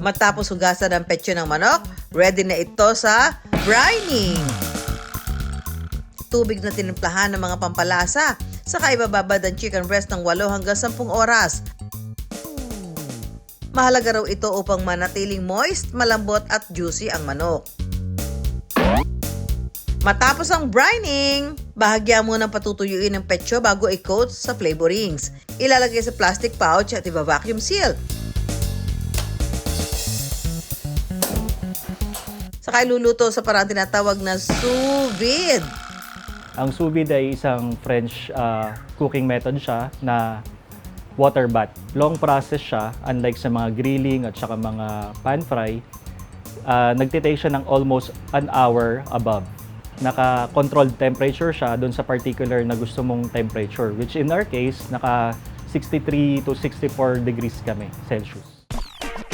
Matapos hugasan ang petso ng manok, ready na ito sa brining. Tubig na tinimplahan ng mga pampalasa, saka ibababad ang chicken breast ng 8 hanggang 10 oras. Mahalaga raw ito upang manatiling moist, malambot at juicy ang manok. Matapos ang brining, bahagya mo ng patutuyuin ng petso bago i-coat sa flavorings. Ilalagay sa plastic pouch at iba-vacuum seal. Saka iluluto sa parang tinatawag na sous vide. Ang sous vide ay isang French cooking method siya na water bath. Long process siya, unlike sa mga grilling at saka mga pan fry. Nagtitake siya ng almost an hour above. Naka-controlled temperature siya doon sa particular na gusto mong temperature, which in our case, naka 63 to 64 degrees kami Celsius.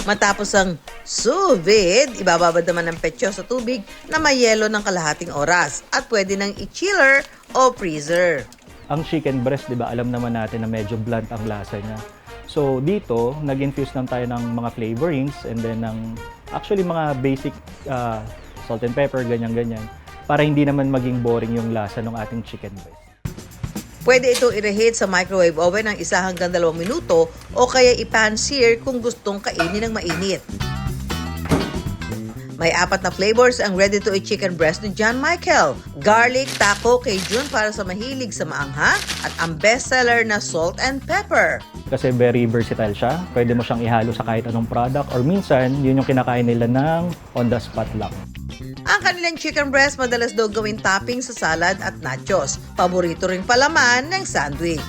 Matapos ang sous vide, ibababad naman ng petso sa tubig na may yelo ng kalahating oras at pwede nang i-chiller o freezer. Ang chicken breast, di ba, alam naman natin na medyo blunt ang lasa niya. So dito, nag-infuse lang tayo ng mga flavorings and then actually mga basic salt and pepper, ganyan-ganyan, para hindi naman maging boring yung lasa ng ating chicken breast. Pwede ito i-reheat sa microwave oven ng 1 hanggang 2 minuto o kaya i-pan sear kung gustong kainin ng mainit. May 4 na flavors ang ready-to-eat chicken breast ni John Michael. Garlic, taco, Cajun para sa mahilig sa maanghang at ang bestseller na salt and pepper. Kasi very versatile siya. Pwede mo siyang ihalo sa kahit anong product or minsan, yun yung kinakain nila ng on the spot lang. Ang kanilang chicken breast madalas daw gawing topping sa salad at nachos. Paborito ring palaman ng sandwich.